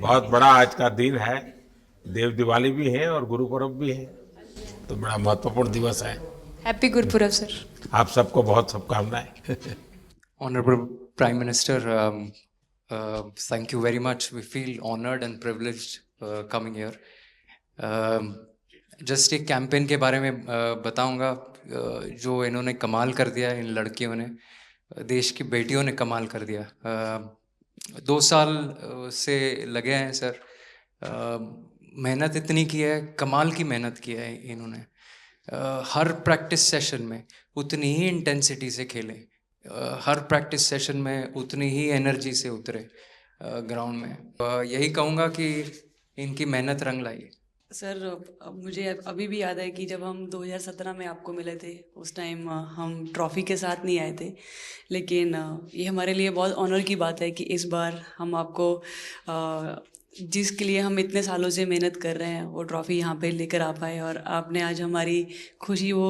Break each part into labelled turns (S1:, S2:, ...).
S1: बहुत बड़ा आज का दिन है। देव दिवाली भी है और गुरु पर्व भी है, तो बड़ा महत्वपूर्ण दिवस है।
S2: Happy Gurpurab sir.
S1: आप सबको बहुत शुभकामनाएं।
S3: Honorable Prime Minister, thank you very much. We feel honored and privileged coming here. Just एक कैंपेन के बारे में बताऊंगा जो इन्होंने कमाल कर दिया, इन लड़कियों ने, देश की बेटियों ने कमाल कर दिया। 2 साल से लगे हैं सर, मेहनत इतनी की है, कमाल की मेहनत की है इन्होंने। हर प्रैक्टिस सेशन में उतनी ही इंटेंसिटी से खेलें, हर प्रैक्टिस सेशन में उतनी ही एनर्जी से उतरे ग्राउंड में। यही कहूँगा कि इनकी मेहनत रंग लाई।
S4: सर, अब मुझे अभी भी याद है कि जब हम 2017 में आपको मिले थे, उस टाइम हम ट्रॉफ़ी के साथ नहीं आए थे, लेकिन ये हमारे लिए बहुत ऑनर की बात है कि इस बार हम आपको जिसके लिए हम इतने सालों से मेहनत कर रहे हैं वो ट्रॉफ़ी यहाँ पे लेकर आ पाए, और आपने आज हमारी खुशी वो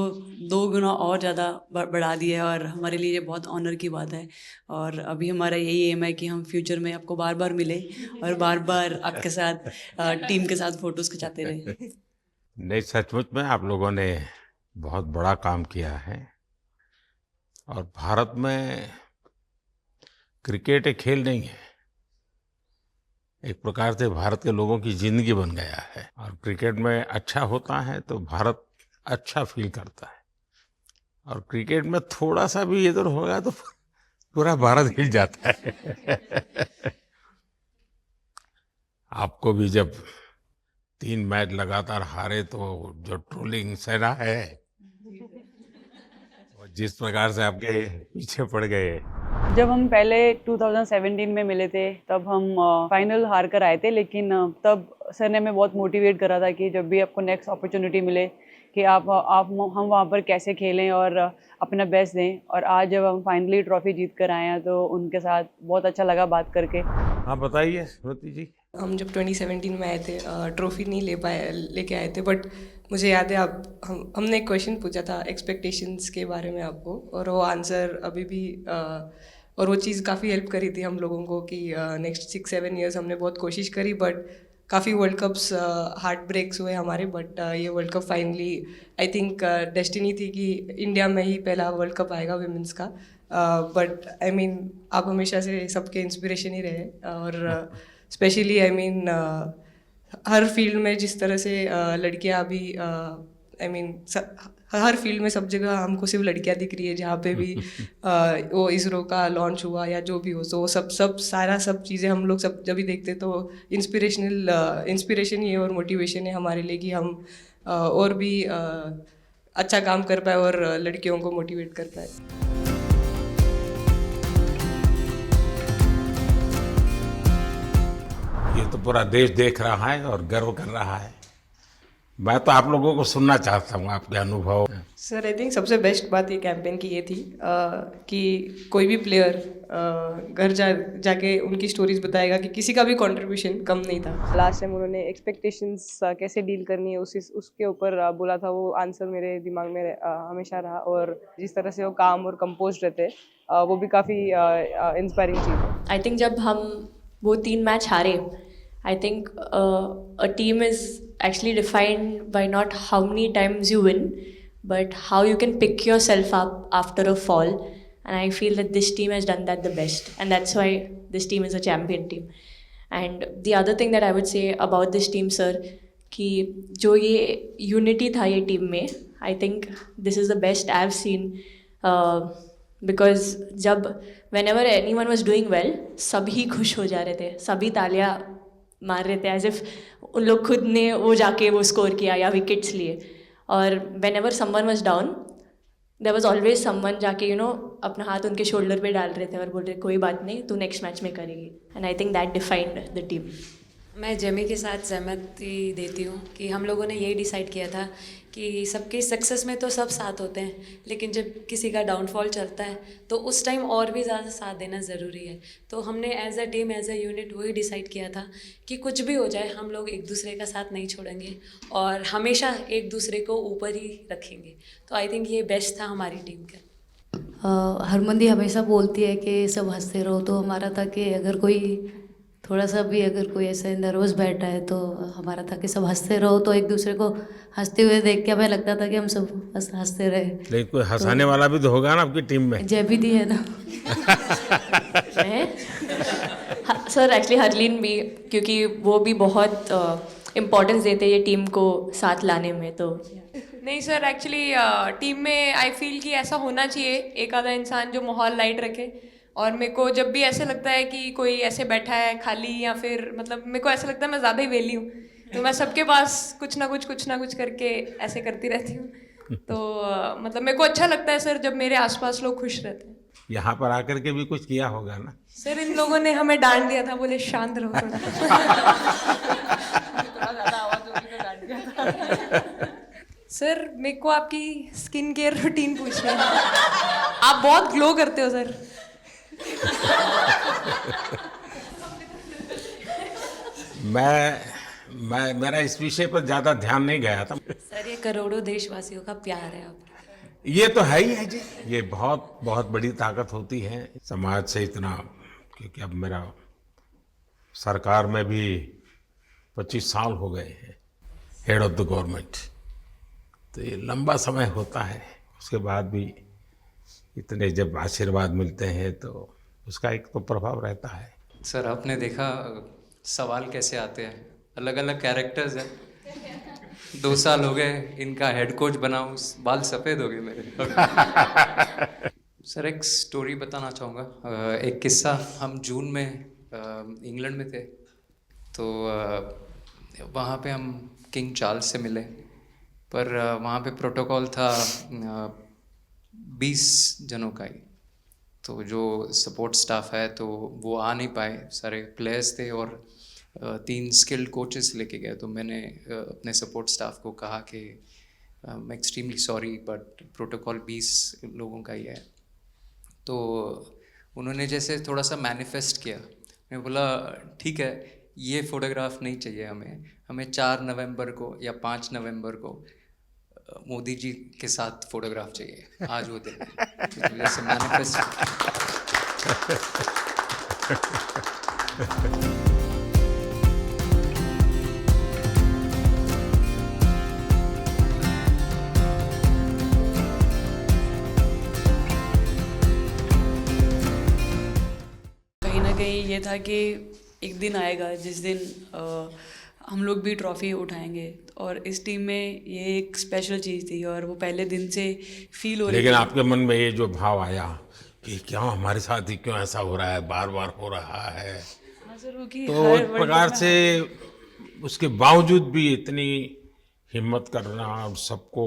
S4: 2 गुना और ज़्यादा बढ़ा दी है, और हमारे लिए ये बहुत ऑनर की बात है। और अभी हमारा यही एम है कि हम फ्यूचर में आपको बार बार मिले और बार बार आपके साथ टीम के साथ फ़ोटोज़ खिंचाते रहे।
S1: नहीं, सचमुच में आप लोगों ने बहुत बड़ा काम किया है, और भारत में क्रिकेट एक खेल नहीं है, एक प्रकार से भारत के लोगों की जिंदगी बन गया है। और क्रिकेट में अच्छा होता है तो भारत अच्छा फील करता है, और क्रिकेट में थोड़ा सा भी इधर होगा तो पूरा भारत हिल जाता है। आपको भी जब 3 मैच लगातार हारे तो जो ट्रोलिंग सहना है, जिस प्रकार से आपके पीछे पड़ गए।
S4: जब हम पहले 2017 में मिले थे तब हम फाइनल हार कर आए थे, लेकिन तब सर ने हमें बहुत मोटिवेट करा था कि जब भी आपको नेक्स्ट अपॉर्चुनिटी मिले कि आप हम वहाँ पर कैसे खेलें और अपना बेस्ट दें। और आज जब हम फाइनली ट्रॉफ़ी जीत कर आए हैं तो उनके साथ बहुत अच्छा लगा बात करके।
S1: हाँ, बताइए स्मृति जी।
S2: हम जब 2017 में आए थे, ट्रॉफ़ी नहीं लेके आए थे, बट मुझे याद है हमने एक क्वेश्चन पूछा था एक्सपेक्टेशंस के बारे में आपको, और वो आंसर अभी भी और वो चीज़ काफ़ी हेल्प करी थी हम लोगों को कि नेक्स्ट 6-7 ईयर्स हमने बहुत कोशिश करी, बट काफ़ी वर्ल्ड कप्स हार्ट ब्रेक्स हुए हमारे, बट ये world cup finally I think destiny थी कि इंडिया में ही पहला वर्ल्ड कप आएगा विमेंस का। बट आई मीन आप हमेशा से सबके इंस्पिरेशन ही रहे, और specially I mean her field में जिस तरह से लड़कियां अभी आई मीन हर फील्ड में सब जगह हमको सिर्फ लड़कियां दिख रही है, जहाँ पे भी वो इसरो का लॉन्च हुआ या जो भी हो, तो वो सब चीज़ें हम लोग सब जब भी देखते तो इंस्पिरेशन ही है और मोटिवेशन है हमारे लिए कि हम और भी अच्छा काम कर पाए और लड़कियों को मोटिवेट कर पाए।
S1: ये तो पूरा देश देख रहा है और गर्व कर रहा है। मैं तो आप लोगों को सुनना चाहता हूँ, आपके अनुभव।
S2: सर, आई थिंक सबसे बेस्ट बात ये कैंपेन की ये थी कि कोई भी प्लेयर घर जाके उनकी स्टोरीज बताएगा कि किसी का भी कंट्रीब्यूशन कम नहीं था। लास्ट टाइम उन्होंने एक्सपेक्टेशंस कैसे डील करनी है उसके ऊपर बोला था, वो आंसर मेरे दिमाग में हमेशा रहा, और जिस तरह से वो काम और कंपोज रहते वो भी काफ़ी इंस्पायरिंग चीज़ है।
S5: आई थिंक जब हम वो 3 मैच हारे, I think a team is actually defined by not how many times you win, but how you can pick yourself up after a fall. And I feel that this team has done that the best. And that's why this team is a champion team. And the other thing that I would say about this team, sir, कि जो ये unity था ये team में, I think this is the best I've seen. Because जब whenever anyone was doing well, सभी खुश हो जा रहे थे, सभी तालियां मार रहे थे, एज इफ उन लोग खुद ने वो जाके वो स्कोर किया या विकेट्स लिए। और whenever someone was down, there was always someone जाके अपना हाथ उनके शोल्डर पे डाल रहे थे और बोल रहे कोई बात नहीं, तू नेक्स्ट मैच में करेगी। And I think that defined the team.
S4: मैं जेमी के साथ सहमति देती हूँ कि हम लोगों ने यही डिसाइड किया था कि सबके सक्सेस में तो सब साथ होते हैं, लेकिन जब किसी का डाउनफॉल चलता है तो उस टाइम और भी ज़्यादा साथ देना ज़रूरी है। तो हमने as a team, as a unit वही डिसाइड किया था कि कुछ भी हो जाए हम लोग एक दूसरे का साथ नहीं छोड़ेंगे और हमेशा एक दूसरे को ऊपर ही रखेंगे। तो आई थिंक ये बेस्ट था हमारी टीम का।
S6: हरमन दी हमेशा बोलती है कि सब हंसते रहो, तो हमारा था कि अगर कोई थोड़ा सा भी अगर कोई ऐसे नर्वस बैठा है तो हमारा था कि सब हंसते रहो, तो एक दूसरे को हंसते हुए देख के हमें लगता था कि हम सब हंसते रहे।
S1: लेकिन कोई हंसाने वाला भी तो होगा ना आपकी टीम में।
S6: जय दी है ना।
S5: सर एक्चुअली हरलीन भी, क्योंकि वो भी बहुत इम्पोर्टेंस देते हैं ये टीम को साथ लाने में, तो
S2: नहीं सर, एक्चुअली टीम में आई फील कि ऐसा होना चाहिए एक आधा इंसान जो माहौल लाइट रखे। और मेरे को जब भी ऐसे लगता है कि कोई ऐसे बैठा है खाली, या फिर मतलब मेरे को ऐसा लगता है मैं ज़्यादा ही वेली हूँ, तो मैं सबके पास कुछ ना कुछ करके ऐसे करती रहती हूँ। तो मतलब मेरे को अच्छा लगता है सर जब मेरे आसपास लोग खुश रहते हैं।
S1: यहाँ पर आकर के भी कुछ किया होगा ना।
S2: सर इन लोगों ने हमें डांट दिया था, बोले शांत रहो थोड़ा। सर मेरे को आपकी स्किन केयर रूटीन पूछना है। आप बहुत ग्लो करते हो सर।
S1: मैं मेरा इस विषय पर ज़्यादा ध्यान नहीं गया था।
S6: सर ये करोड़ों देशवासियों का प्यार है आप।
S1: ये तो है ही है जी, ये बहुत बहुत बड़ी ताकत होती है समाज से इतना। क्योंकि अब मेरा सरकार में भी 25 साल हो गए हैं हेड ऑफ द गवर्नमेंट, तो ये लंबा समय होता है। उसके बाद भी इतने जब आशीर्वाद मिलते हैं तो उसका एक तो प्रभाव रहता है।
S3: सर आपने देखा सवाल कैसे आते हैं, अलग अलग कैरेक्टर्स हैं। 2 साल हो गए इनका हेड कोच बनाऊं, बाल सफ़ेद हो गए मेरे। सर एक स्टोरी बताना चाहूँगा, एक किस्सा। हम जून में इंग्लैंड में थे, तो वहाँ पे हम किंग चार्ल्स से मिले, पर वहाँ पे प्रोटोकॉल था 20 जनों का ही। तो जो सपोर्ट स्टाफ है तो वो आ नहीं पाए, सारे प्लेयर्स थे और 3 स्किल्ड कोचेस लेके गए। तो मैंने अपने सपोर्ट स्टाफ को कहा कि I am extremely sorry but protocol 20 लोगों का ही है। तो उन्होंने जैसे थोड़ा सा मैनिफेस्ट किया। मैं बोला ठीक है, ये फ़ोटोग्राफ नहीं चाहिए हमें 4 नवंबर को या 5 नवंबर को मोदी जी के साथ फोटोग्राफ चाहिए, आज वो दिन है। तो जैसे मैनिफेस्ट।
S4: कहीं ना कहीं ये था कि एक दिन आएगा जिस दिन हम लोग भी ट्रॉफ़ी उठाएंगे, और इस टीम में ये एक स्पेशल चीज़ थी और वो पहले दिन से फील हो रही थी।
S1: लेकिन आपके मन में ये जो भाव आया कि क्यों हमारे साथ ही क्यों ऐसा हो रहा है, बार बार हो रहा है,
S4: हाँ सर, वो कि
S1: तो
S4: हर
S1: एक
S4: वर्ल्ड
S1: प्रकार
S4: कप
S1: से उसके बावजूद भी इतनी हिम्मत करना और सबको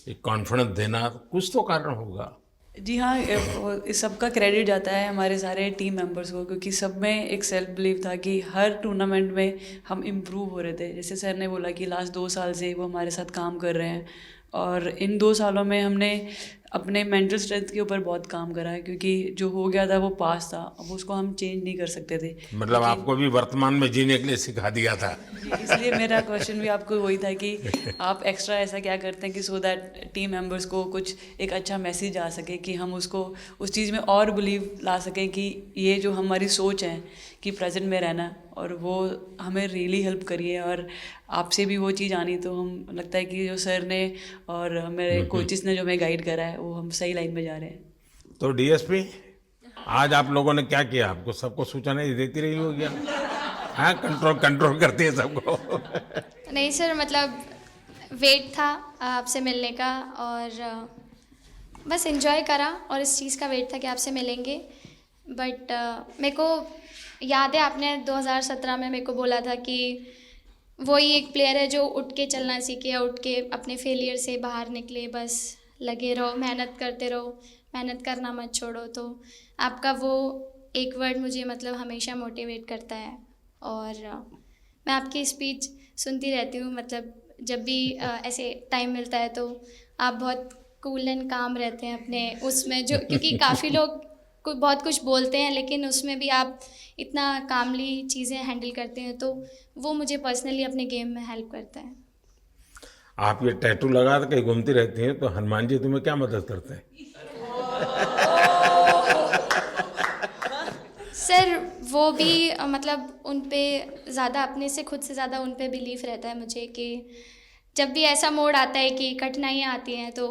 S1: एक कॉन्फिडेंस देना, कुछ तो कारण होगा।
S4: जी हाँ, इस सब का क्रेडिट जाता है हमारे सारे टीम मेंबर्स को, क्योंकि सब में एक सेल्फ बिलीव था कि हर टूर्नामेंट में हम इम्प्रूव हो रहे थे। जैसे सर ने बोला कि लास्ट 2 साल से वो हमारे साथ काम कर रहे हैं, और इन 2 सालों में हमने अपने मेंटल स्ट्रेंथ के ऊपर बहुत काम करा है, क्योंकि जो हो गया था वो पास था, अब उसको हम चेंज नहीं कर सकते थे।
S1: मतलब आपको भी वर्तमान में जीने के लिए सिखा दिया था।
S4: जी, इसलिए मेरा क्वेश्चन भी आपको वही था कि आप एक्स्ट्रा ऐसा क्या करते हैं कि सो दैट टीम मेंबर्स को कुछ एक अच्छा मैसेज आ सके, कि हम उसको उस चीज़ में और बिलीव ला सकें कि ये जो हमारी सोच है कि प्रेजेंट में रहना, और वो हमें रियली हेल्प करिए। और आपसे भी वो चीज़ आनी, तो हम लगता है कि जो सर ने और मेरे कोचेस ने जो हमें गाइड करा है वो हम सही लाइन में जा रहे हैं।
S1: तो डीएसपी, आज आप लोगों ने क्या किया? आपको सबको सूचना देती रही होगी, हाँ? कंट्रोल करती है सबको।
S7: नहीं सर, मतलब वेट था आपसे मिलने का, और बस एंजॉय करा, और इस चीज़ का वेट था कि आपसे मिलेंगे। बट मेरे को याद है आपने 2017 में मेरे को बोला था कि वही एक प्लेयर है जो उठ के चलना सीखे, उठ के अपने फेलियर से बाहर निकले, बस लगे रहो, मेहनत करते रहो, मेहनत करना मत छोड़ो। तो आपका वो एक वर्ड मुझे मतलब हमेशा मोटिवेट करता है, और मैं आपकी स्पीच सुनती रहती हूँ। मतलब जब भी ऐसे टाइम मिलता है तो आप बहुत कूल एंड काम रहते हैं अपने उसमें, जो क्योंकि काफ़ी लोग बहुत कुछ बोलते हैं, लेकिन उसमें भी आप इतना कामली चीज़ें हैंडल करते हैं, तो वो मुझे पर्सनली अपने गेम में हेल्प करता है।
S1: आप ये टैटू लगा के घूमती रहती हैं, तो हनुमान जी तुम्हें क्या मदद करते हैं?
S7: सर वो भी मतलब उन पे ज़्यादा अपने से खुद से ज़्यादा उन पे बिलीफ रहता है मुझे कि जब भी ऐसा मोड़ आता है कि कठिनाइयाँ आती हैं तो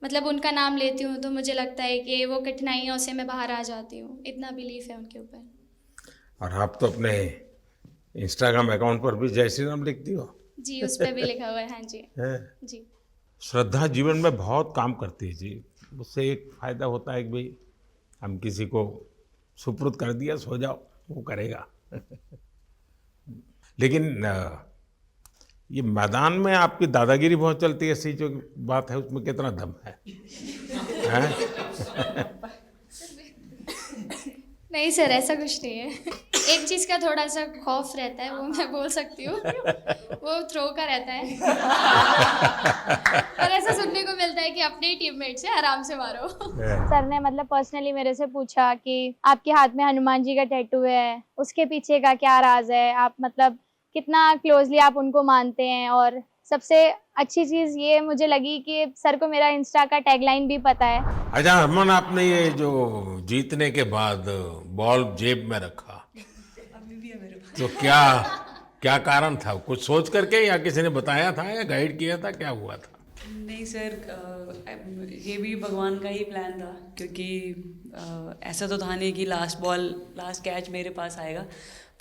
S7: मतलब उनका नाम लेती हूँ तो मुझे लगता है कि वो कठिनाइयों से मैं बाहर आ जाती हूँ, इतना बिलीफ है उनके ऊपर।
S1: और आप तो अपने इंस्टाग्राम अकाउंट पर भी जय श्री राम लिखती हो।
S7: जी, उस पर भी लिखा हुआ है। हाँ जी।
S1: है।
S7: जी।
S1: श्रद्धा जीवन में बहुत काम करती है जी। उससे एक फायदा होता है कि भाई हम किसी को सुपुर्द कर दिया, सो जाओ, वो करेगा। लेकिन ये मैदान में आपकी दादागिरी बहुत चलती है, ऐसी जो बात है उसमें कितना दम है? हैं?
S7: नहीं सर, ऐसा कुछ नहीं है। एक चीज़ का थोड़ा सा खौफ रहता है, वो मैं बोल सकती हूँ, वो थ्रो का रहता है। पर ऐसा सुनने को मिलता है कि अपने ही टीममेट से आराम से मारो।
S8: सर ने मतलब पर्सनली मेरे से पूछा कि आपके हाथ में हनुमान जी का टैटू है, उसके पीछे का क्या राज है, आप मतलब कितना क्लोजली आप उनको मानते हैं। और सबसे अच्छी चीज़ ये मुझे लगी कि सर को मेरा इंस्टा का टैगलाइन भी पता है।
S1: अच्छा हरमन, आपने ये जो जीतने के बाद बॉल जेब में रखा,
S4: अभी भी है मेरे पास।
S1: तो क्या क्या कारण था? कुछ सोच करके या किसी ने बताया था या गाइड किया था, क्या हुआ था?
S4: नहीं सर, ये भी भगवान का ही प्लान था, क्योंकि ऐसा तो था नहीं कि लास्ट कैच मेरे पास आएगा,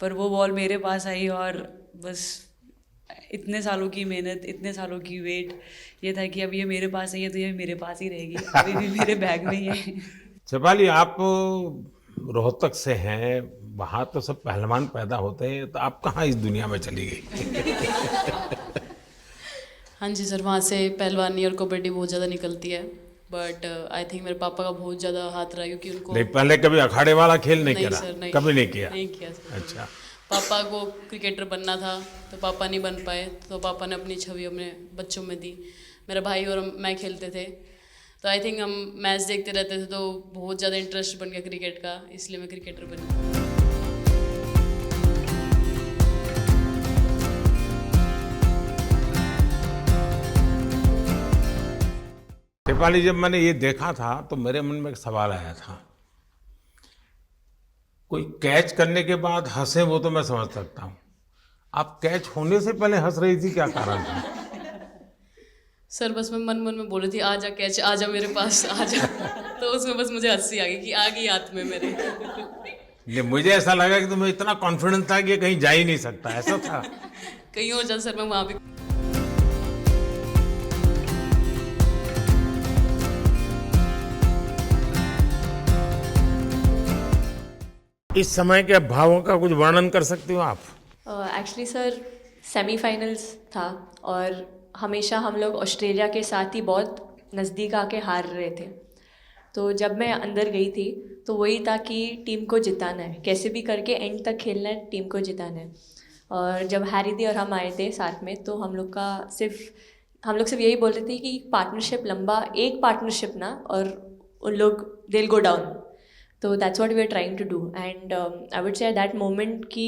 S4: पर वो बॉल मेरे पास आई और बस इतने सालों की मेहनत, इतने सालों की वेट, ये था कि अब ये मेरे पास आई है तो ये मेरे पास ही रहेगी, अभी भी मेरे बैग में ही है।
S1: शेफाली, आप रोहतक से हैं, वहाँ तो सब पहलवान पैदा होते हैं, तो आप कहाँ इस दुनिया में चली गई?
S9: हाँ जी सर, वहाँ से पहलवानी और कबड्डी बहुत ज़्यादा निकलती है, बट आई थिंक मेरे पापा का बहुत ज़्यादा हाथ रहा, क्योंकि उनको
S1: नहीं, पहले कभी अखाड़े वाला खेल नहीं करा?
S9: सर, नहीं,
S1: कभी नहीं किया?
S9: नहीं किया सर।
S1: अच्छा।
S9: पापा को क्रिकेटर बनना था तो पापा नहीं बन पाए, तो पापा ने अपनी छवि अपने बच्चों में दी। मेरा भाई और मैं खेलते थे, तो आई थिंक हम मैच देखते रहते थे, तो बहुत ज़्यादा इंटरेस्ट बन गया क्रिकेट का, इसलिए मैं क्रिकेटर बनी।
S1: शेफाली, जब मैंने ये देखा था तो मेरे मन में एक सवाल आया था। कोई कैच करने के बाद हंसे वो तो मैं समझ सकता हूँ, आप कैच होने से पहले हंस रही थी, क्या कारण था?
S9: सर बस मैं मन में बोल रही थी, आजा कैच, आजा मेरे पास, आजा। तो उसमें बस मुझे हंसी आ गई कि आ गई हाथ में मेरे।
S1: नहीं, मुझे ऐसा लगा कि तुम्हें इतना कॉन्फिडेंस था कि ये कहीं जा ही नहीं सकता, ऐसा था?
S9: कहीं और जाता सर, मैं वहाँ भी।
S1: इस समय के भावों का कुछ वर्णन कर सकती हो आप?
S5: एक्चुअली सर सेमीफाइनल्स था और हमेशा हम लोग ऑस्ट्रेलिया के साथ ही बहुत नज़दीक आके हार रहे थे। तो जब मैं अंदर गई थी तो वही था कि टीम को जिताना है, कैसे भी करके एंड तक खेलना है, टीम को जिताना है। और जब हैरी दी और हम आए थे साथ में, तो हम लोग सिर्फ यही बोल रहे थे कि पार्टनरशिप लंबा, एक पार्टनरशिप ना, और उन लोग दे गो डाउन। तो that's what we are trying to do and I would say at that moment कि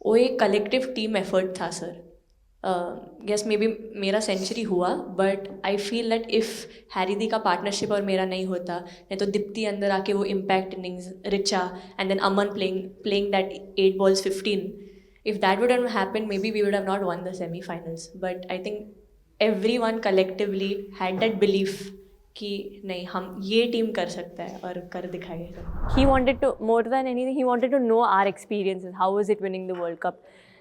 S5: वो एक कलेक्टिव टीम एफर्ट था सर। यस, मे बी मेरा सेंचुरी हुआ, but I feel that if Harry di का पार्टनरशिप और मेरा नहीं होता, नहीं तो दीप्ति अंदर आके वो impact innings, Richa and then Aman playing that 8 balls 15, if that would have happened, maybe we would have not won the semi-finals. But I think everyone collectively had that belief कि नहीं, हम ये टीम कर सकता है और कर दिखाएगा।
S10: He wanted to, more than anything, he wanted to know our experiences. How was it winning the World Cup?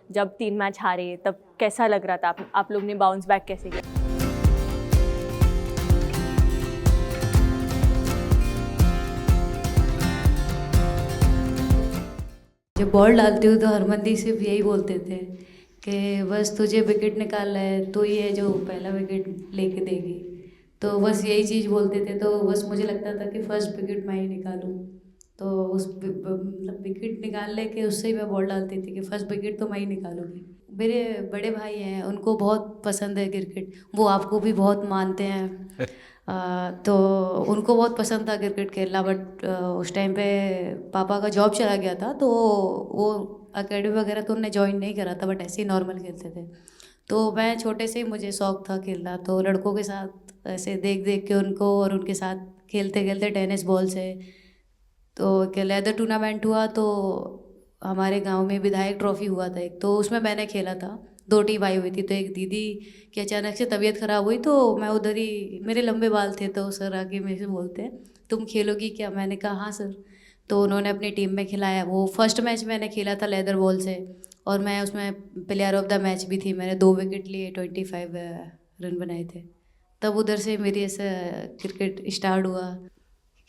S10: जब 3 मैच हारे तब कैसा लग रहा था, आप लोग ने बाउंस बैक कैसे किया?
S6: जब बॉल डालती हूँ तो हरमनदीप सिर्फ यही बोलते थे कि बस तुझे विकेट निकालना है, तो ये जो पहला विकेट लेके देगी, तो बस यही चीज़ बोलते थे। तो बस मुझे लगता था कि फर्स्ट विकेट मैं ही निकालूं, तो उस मतलब विकेट निकाल लेके उससे ही मैं बॉल डालती थी कि फर्स्ट विकेट तो मैं ही निकालूंगी। मेरे बड़े भाई हैं, उनको बहुत पसंद है क्रिकेट, वो आपको भी बहुत मानते हैं। तो उनको बहुत पसंद था क्रिकेट खेलना, बट उस टाइम पे पापा का जॉब चला गया था, तो वो अकेडमी वगैरह तो उन्होंने ज्वाइन नहीं करा था, बट ऐसे ही नॉर्मल खेलते थे। तो मैं छोटे से ही मुझे शौक था खेलना, तो लड़कों के साथ ऐसे देख देख के उनको और उनके साथ खेलते खेलते टेनिस बॉल से तो क्या लेदर टूर्नामेंट हुआ, तो हमारे गांव में विधायक ट्रॉफी हुआ था एक, तो उसमें मैंने खेला था। 2 टीम आई हुई थी, तो एक दीदी की अचानक से तबीयत ख़राब हुई, तो मैं उधर ही, मेरे लंबे बाल थे, तो सर आके मेरे से बोलते हैं तुम खेलोगी क्या? मैंने कहा हाँ सर। तो उन्होंने अपनी टीम में खिलाया। वो फर्स्ट मैच मैंने खेला था लेदर बॉल से, और मैं उसमें प्लेयर ऑफ द मैच भी थी। मैंने 2 विकेट लिए, 25 रन बनाए थे। तब उधर से मेरी ऐसा क्रिकेट स्टार्ट हुआ।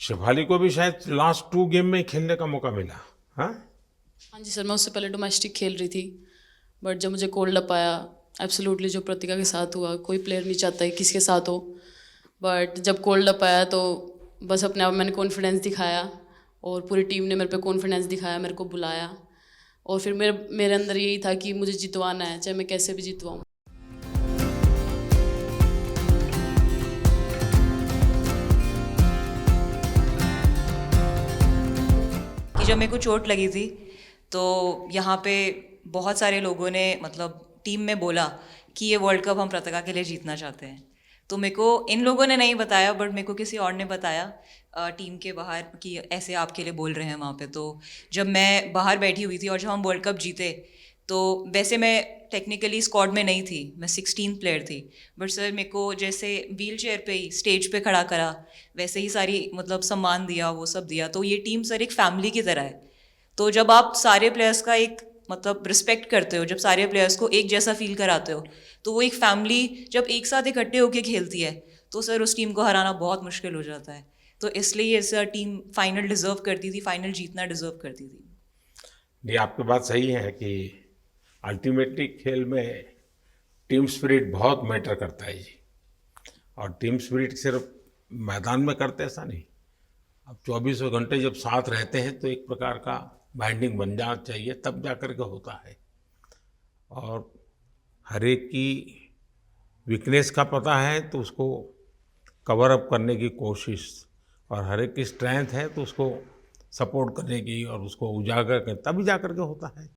S1: शेफाली को भी शायद लास्ट 2 गेम में ही खेलने का मौका मिला। हाँ
S9: हाँ जी सर, मैं उससे पहले डोमेस्टिक खेल रही थी, बट जब मुझे कोल्ड अप आया, एब्सोल्युटली जो प्रतिका के साथ हुआ, कोई प्लेयर नहीं चाहता है किसी के साथ हो, बट जब कोल्ड अप आया तो बस अपने आप मैंने कॉन्फिडेंस दिखाया, और पूरी टीम ने मेरे पे कॉन्फिडेंस दिखाया, मेरे को बुलाया, और फिर मेरे अंदर यही था कि मुझे जितवाना है, चाहे मैं कैसे भी जितवाऊँ।
S11: कि जब मेरे को चोट लगी थी तो यहाँ पे बहुत सारे लोगों ने मतलब टीम में बोला कि ये वर्ल्ड कप हम प्रतिका के लिए जीतना चाहते हैं। तो मेरे को इन लोगों ने नहीं बताया, बट मेरे को किसी और ने बताया टीम के बाहर कि ऐसे आपके लिए बोल रहे हैं वहाँ पे। तो जब मैं बाहर बैठी हुई थी और जब हम वर्ल्ड कप जीते, तो वैसे मैं टेक्निकली स्क्वाड में नहीं थी, मैं 16 प्लेयर थी, बट सर मेरे को जैसे व्हील चेयर पे ही स्टेज पे खड़ा करा, वैसे ही सारी मतलब सम्मान दिया, वो सब दिया। तो ये टीम सर एक फैमिली की तरह है। तो जब आप सारे प्लेयर्स का एक मतलब रिस्पेक्ट करते हो, जब सारे प्लेयर्स को एक जैसा फील कराते हो, तो वो एक फैमिली जब एक साथ इकट्ठे होकर खेलती है, तो सर उस टीम को हराना बहुत मुश्किल हो जाता है। तो इसलिए ये सर टीम फाइनल डिज़र्व करती थी, फाइनल जीतना डिज़र्व करती थी।
S1: ये आपकी बात सही है कि अल्टीमेटली खेल में टीम स्पिरिट बहुत मैटर करता है जी। और टीम स्पिरिट सिर्फ मैदान में करते ऐसा नहीं, अब 24 घंटे जब साथ रहते हैं तो एक प्रकार का बाइंडिंग बन जाना चाहिए, तब जा कर के होता है। और हर एक की वीकनेस का पता है तो उसको कवर अप करने की कोशिश, और हर एक की स्ट्रेंथ है तो उसको सपोर्ट करने की और उसको उजागर कर, तभी जा कर के होता है।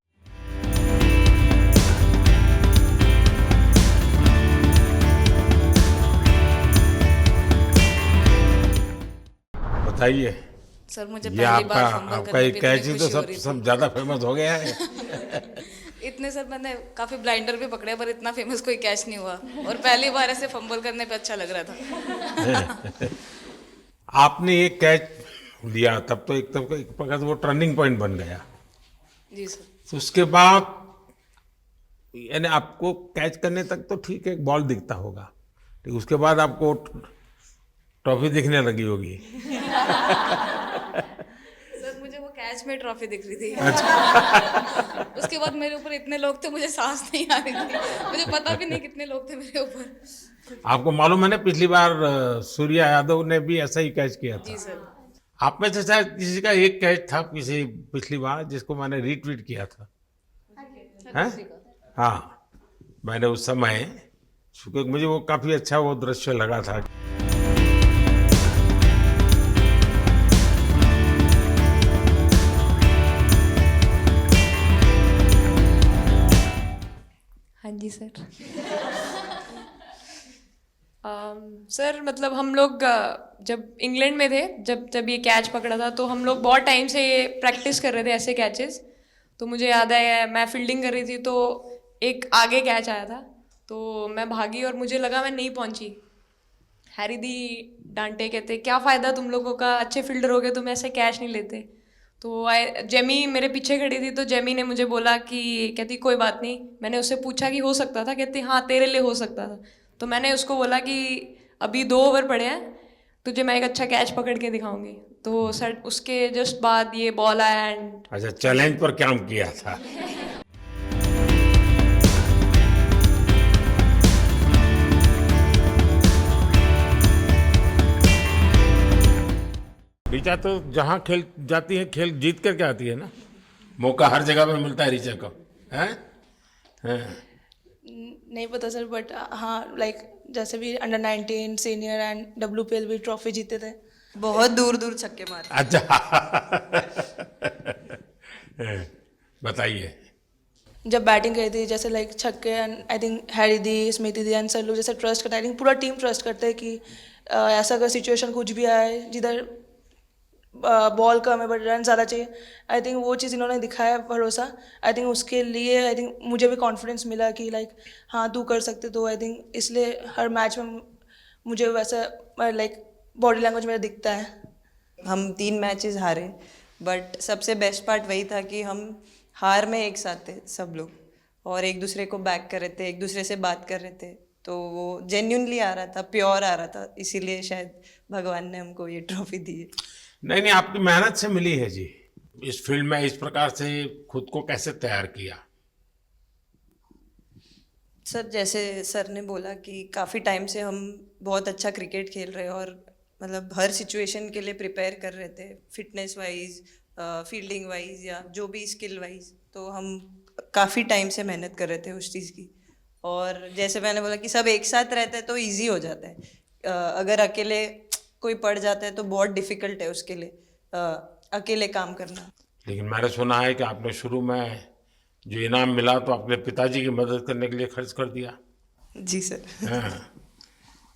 S1: बताइए
S12: सर, मुझे
S1: ये
S12: पहली बार
S1: आपका एक कैच ही तो सब ज़्यादा फेमस हो गया है।
S12: इतने सर मैंने काफ़ी ब्लाइंडर भी पकड़े, पर इतना फेमस कोई कैच नहीं हुआ, और पहली बार ऐसे फंबल करने पे अच्छा लग रहा था।
S1: आपने एक कैच लिया तब तो एक प्रकार से वो टर्निंग पॉइंट बन गया
S12: जी सर।
S1: तो उसके बाद यानी आपको कैच करने तक तो ठीक है, एक बॉल दिखता होगा, ठीक, उसके बाद आपको ट्रॉफी दिखने लगी होगी।
S12: सर मुझे वो कैच में ट्रॉफी दिख रही थी।
S1: अच्छा।
S12: उसके बाद मेरे ऊपर इतने लोग थे, मुझे सांस नहीं आ रही थी, मुझे पता भी नहीं कितने लोग थे मेरे ऊपर।
S1: आपको मालूम है ना, पिछली बार सूर्या यादव ने भी ऐसा ही कैच किया था।
S12: जी सर।
S1: आप में से शायद किसी का एक कैच था पिछली बार जिसको मैंने रीट्वीट किया था, हैं? हाँ, मैंने उस समय, क्योंकि मुझे वो काफ़ी अच्छा वो दृश्य लगा था।
S2: हाँ जी सर। सर मतलब हम लोग जब इंग्लैंड में थे, जब ये कैच पकड़ा था, तो हम लोग बहुत टाइम से ये प्रैक्टिस कर रहे थे ऐसे कैचेस। तो मुझे याद है मैं फील्डिंग कर रही थी, तो एक आगे कैच आया था, तो मैं भागी और मुझे लगा मैं नहीं पहुंची। हैरी दी डांटे, कहते क्या फ़ायदा तुम लोगों का, अच्छे फील्डर हो गए, तुम ऐसे कैच नहीं लेते। तो जेमी मेरे पीछे खड़ी थी, तो जेमी ने मुझे बोला कि, कहती कोई बात नहीं। मैंने उससे पूछा कि हो सकता था, कहती हाँ तेरे लिए हो सकता था। तो मैंने उसको बोला कि अभी 2 ओवर पड़े हैं, तुझे मैं एक अच्छा कैच पकड़ के दिखाऊंगी। तो सर उसके जस्ट बाद ये बॉल आया एंड।
S1: अच्छा, चैलेंज पर काम किया था। ऋचा तो जहाँ खेल जाती है, खेल जीत करके आती है ना, मौका हर जगह में मिलता है ऋचा को, हैं?
S12: नहीं पता सर, बट हाँ लाइक जैसे भी अंडर 19 सीनियर एंड WPL भी ट्रॉफी जीते थे, बहुत दूर दूर छक्के मारे।
S1: अच्छा। बताइए।
S12: जब बैटिंग करी थी, जैसे लाइक छक्के, and I think Harry the, Smriti the and sir लोग जैसे ट्रस्ट करते हैं, आई थिंक पूरा टीम ट्रस्ट करता है कि ऐसा अगर सिचुएशन कुछ भी आए जिधर
S13: बॉल कम है बट रन ज़्यादा चाहिए। आई थिंक वो चीज़ इन्होंने दिखाया भरोसा। आई थिंक उसके लिए आई थिंक मुझे भी कॉन्फिडेंस मिला कि लाइक हाँ तू कर सकते। तो आई थिंक इसलिए हर मैच में मुझे वैसा लाइक बॉडी लैंग्वेज मेरा दिखता है।
S14: हम 3 मैचेस हारे, बट सबसे बेस्ट पार्ट वही था कि हम हार में एक साथ थे सब लोग, और एक दूसरे को बैक कर रहे थे, एक दूसरे से बात कर रहे थे। तो वो जेन्युइनली आ रहा था, प्योर आ रहा था, इसीलिए शायद भगवान ने हमको ये ट्रॉफी दी है।
S1: नहीं, आपकी मेहनत से मिली है जी। इस फील्ड में इस प्रकार से खुद को कैसे तैयार किया?
S14: सर, जैसे सर ने बोला कि काफ़ी टाइम से हम बहुत अच्छा क्रिकेट खेल रहे हैं और मतलब हर सिचुएशन के लिए प्रिपेयर कर रहे थे, फिटनेस वाइज, फील्डिंग वाइज या जो भी स्किल वाइज। तो हम काफ़ी टाइम से मेहनत कर रहे थे उस चीज़ की। और जैसे मैंने बोला कि सब एक साथ रहते हैं तो इजी हो जाता है। अगर अकेले कोई पड़ जाता है तो बहुत डिफ़िकल्ट है उसके लिए अकेले काम करना।
S1: लेकिन मैंने सुना है कि आपने शुरू में जो इनाम मिला तो अपने पिताजी की मदद करने के लिए खर्च कर दिया।
S14: जी सर।
S1: हाँ,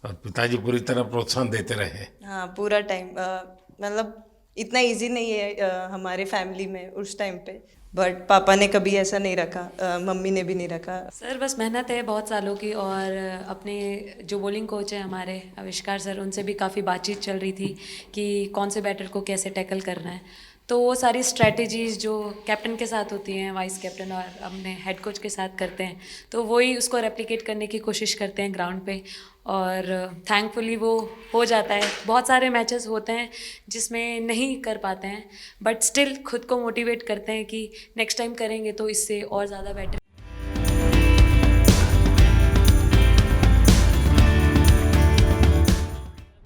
S1: और पिताजी पूरी तरह प्रोत्साहन देते रहे।
S14: हाँ, पूरा टाइम मतलब इतना इजी नहीं है हमारे फैमिली में उस टाइम पे, बट पापा ने कभी ऐसा नहीं रखा, मम्मी ने भी नहीं रखा।
S4: सर बस मेहनत है बहुत सालों की, और अपने जो बॉलिंग कोच हैं हमारे आविष्कार सर, उनसे भी काफ़ी बातचीत चल रही थी कि कौन से बैटर को कैसे टैकल करना है। तो वो सारी स्ट्रैटेजीज़ जो कैप्टन के साथ होती हैं, वाइस कैप्टन और अपने हेड कोच के साथ करते हैं, तो वही उसको रेप्लिकेट करने की कोशिश करते हैं ग्राउंड पे, और थैंकफुली वो हो जाता है। बहुत सारे मैचेस होते हैं जिसमें नहीं कर पाते हैं, बट स्टिल खुद को मोटिवेट करते हैं कि नेक्स्ट टाइम करेंगे तो इससे और ज़्यादा बेटर।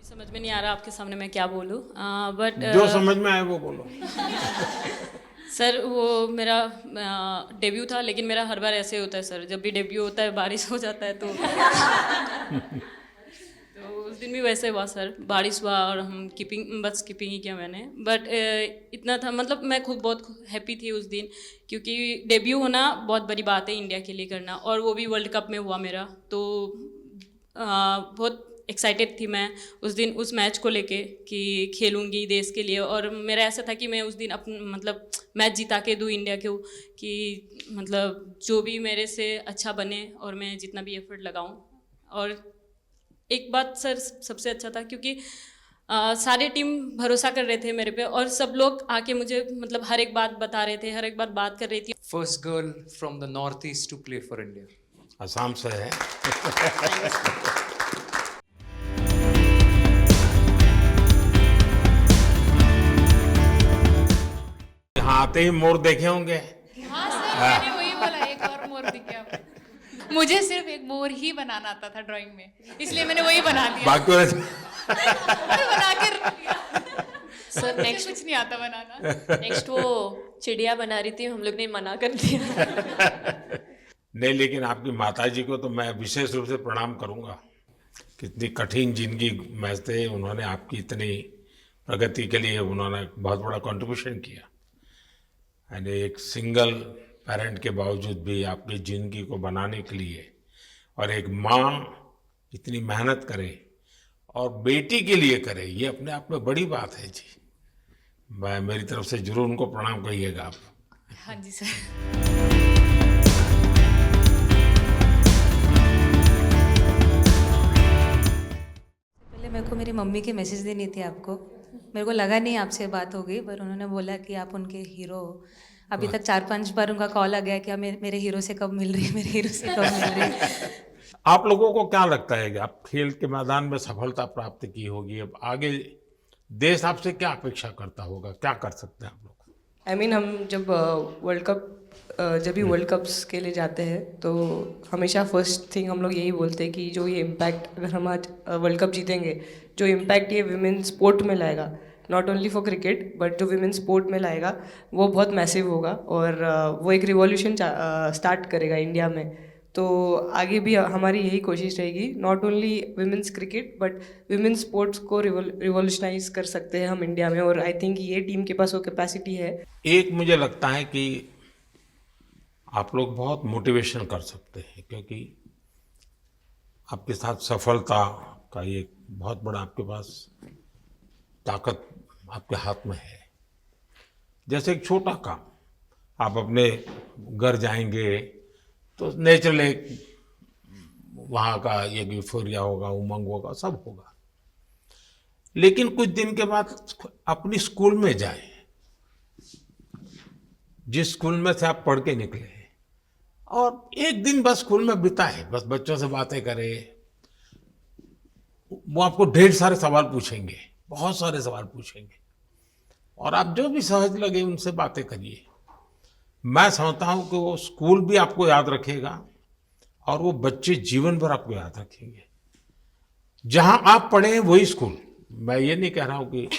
S9: समझ में नहीं आ रहा आपके सामने मैं क्या बोलूं, बट
S1: जो समझ में आए वो बोलो।
S9: सर वो मेरा डेब्यू था, लेकिन मेरा हर बार ऐसे होता है सर, जब भी डेब्यू होता है बारिश हो जाता है तो उस दिन भी वैसे हुआ सर, बारिश हुआ और हम बस कीपिंग ही किया मैंने। बट इतना था, मतलब मैं खुद बहुत हैप्पी थी उस दिन, क्योंकि डेब्यू होना बहुत बड़ी बात है इंडिया के लिए करना, और वो भी वर्ल्ड कप में हुआ मेरा। तो बहुत एक्साइटेड थी मैं उस दिन उस मैच को लेके कि खेलूंगी देश के लिए, और मेरा ऐसा था कि मैं उस दिन मतलब मैच जिता के दूँ इंडिया को, कि मतलब जो भी मेरे से अच्छा बने और मैं जितना भी एफर्ट लगाऊं। और एक बात सर सबसे अच्छा था, क्योंकि सारे टीम भरोसा कर रहे थे मेरे पे, और सब लोग आके मुझे मतलब हर एक बात बता रहे थे, हर एक बात कर रही थी।
S3: First girl from the north east to play for India.
S1: Assam से है। यहाँ आते ही मोर देखे होंगे।
S12: हाँ सर, मैंने वही बोला, एक और मोर दिखे आपको। मुझे सिर्फ एक मोर ही बनाना आता था ड्राइंग में, इसलिए मैंने वही बना दिया।
S1: बाकी
S12: बना के रख दिया।
S10: सर नेक्स्ट
S12: कुछ नहीं आता बनाना।
S10: नेक्स्ट वो चिड़िया बना रही थी, हम लोग ने मना कर दिया।
S1: नहीं, लेकिन आपकी माताजी को तो मैं विशेष रूप से प्रणाम करूंगा। कितनी कठिन जिंदगी में थे, उन्होंने आपकी इतनी प्रगति के लिए उन्होंने बहुत बड़ा कंट्रीब्यूशन किया। यानी एक सिंगल पेरेंट के बावजूद भी आपकी ज़िंदगी को बनाने के लिए, और एक माँ इतनी मेहनत करे और बेटी के लिए करे, ये अपने आप में बड़ी बात है जी। मैं मेरी तरफ से जरूर उनको प्रणाम कहिएगा आप।
S12: हाँ जी सर।
S15: पहले मेरे को मेरी मम्मी की मैसेज देनी थी आपको। मेरे को लगा नहीं आपसे बात हो गई, पर उन्होंने बोला कि आप उनके हीरो हो। अभी तक 4-5 बार उनका कॉल आ गया कि आप मेरे हीरो से कब मिल रही है, मेरे हीरो से कब मिल रही है।
S1: आप लोगों को क्या लगता है कि आप खेल के मैदान में सफलता प्राप्त की होगी, अब आगे देश आपसे क्या अपेक्षा करता होगा, क्या कर सकते हैं आप लोग?
S2: I mean, हम जब जब भी वर्ल्ड कप्स के लिए जाते हैं तो हमेशा फर्स्ट थिंग हम लोग यही बोलते हैं कि जो ये इम्पैक्ट, अगर हम आज वर्ल्ड कप जीतेंगे, जो इम्पैक्ट ये विमेन स्पोर्ट में लाएगा, not only for cricket but जो विमेन स्पोर्ट में लाएगा, वो बहुत मैसिव होगा, और वो एक रिवॉल्यूशन स्टार्ट करेगा इंडिया में। तो आगे भी हमारी यही कोशिश रहेगी, not only women's cricket but women sports को रिवॉल्यूशनाइज कर सकते हैं हम इंडिया में, और आई थिंक ये टीम के पास वो कैपेसिटी है।
S1: एक मुझे लगता है कि आप लोग बहुत मोटिवेशन कर सकते हैं, क्योंकि आपके साथ सफलता का एक बहुत बड़ा आपके पास ताकत आपके हाथ में है। जैसे एक छोटा काम, आप अपने घर जाएंगे तो नेचुरल एक वहाँ का एक यूफोरिया होगा, उमंग होगा, सब होगा। लेकिन कुछ दिन के बाद अपनी स्कूल में जाएं, जिस स्कूल में से आप पढ़ के निकले, और एक दिन बस स्कूल में बिताए, बस बच्चों से बातें करें। वो आपको ढेर सारे सवाल पूछेंगे, बहुत सारे सवाल पूछेंगे, और आप जो भी सहज लगे उनसे बातें करिए। मैं समझता हूं कि वो स्कूल भी आपको याद रखेगा और वो बच्चे जीवन भर आपको याद रखेंगे। जहां आप पढ़े वही स्कूल, मैं ये नहीं कह रहा हूं कि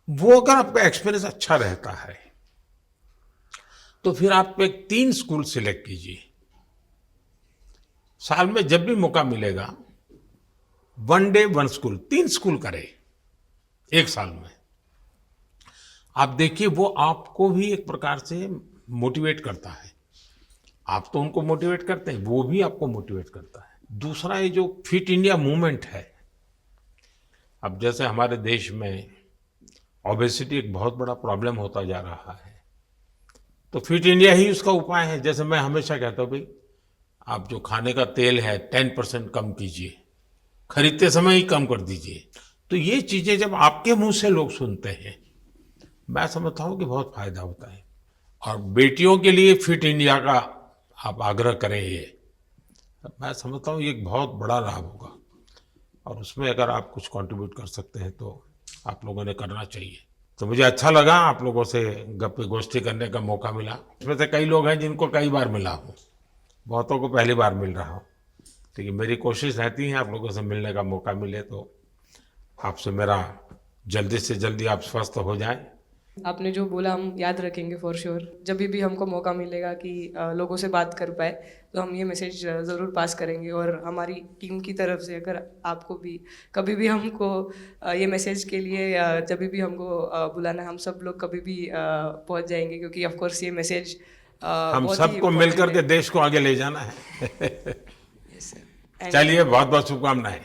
S1: वो अगर आपका एक्सपीरियंस अच्छा रहता है तो फिर आप एक 3 स्कूल सिलेक्ट कीजिए। साल में जब भी मौका मिलेगा 1 डे 1 स्कूल, 3 स्कूल करें एक साल में। आप देखिए वो आपको भी एक प्रकार से मोटिवेट करता है। आप तो उनको मोटिवेट करते हैं, वो भी आपको मोटिवेट करता है। दूसरा ये जो फिट इंडिया मूवमेंट है, अब जैसे हमारे देश में ओबेसिटी एक बहुत बड़ा प्रॉब्लम होता जा रहा है, तो फिट इंडिया ही उसका उपाय है। जैसे मैं हमेशा कहता हूँ भाई, आप जो खाने का तेल है 10% कम कीजिए, खरीदते समय ही कम कर दीजिए। तो ये चीजें जब आपके मुंह से लोग सुनते हैं, मैं समझता हूँ कि बहुत फायदा होता है। और बेटियों के लिए फिट इंडिया का आप आग्रह करें, ये मैं समझता हूँ ये एक बहुत बड़ा लाभ होगा, और उसमें अगर आप कुछ कंट्रीब्यूट कर सकते हैं तो आप लोगों ने करना चाहिए। तो मुझे अच्छा लगा आप लोगों से गप्पे गोष्ठी करने का मौका मिला। इसमें से कई लोग हैं जिनको कई बार मिला हूँ, बहुतों को पहली बार मिल रहा हूँ, लेकिन मेरी कोशिश रहती है आप लोगों से मिलने का मौका मिले तो आपसे मेरा जल्दी से जल्दी आप स्वस्थ हो जाएं।
S2: आपने जो बोला हम याद रखेंगे फॉर श्योर। जब भी हमको मौका मिलेगा कि लोगों से बात कर पाए तो हम ये मैसेज ज़रूर पास करेंगे। और हमारी टीम की तरफ से अगर आपको भी कभी भी हमको ये मैसेज के लिए जब भी हमको बुलाना, हम सब लोग कभी भी पहुंच जाएंगे, क्योंकि ऑफ कोर्स ये मैसेज
S1: हम सबको मिलकर के देश को आगे ले जाना है। चलिए, बहुत बहुत शुभकामनाएं।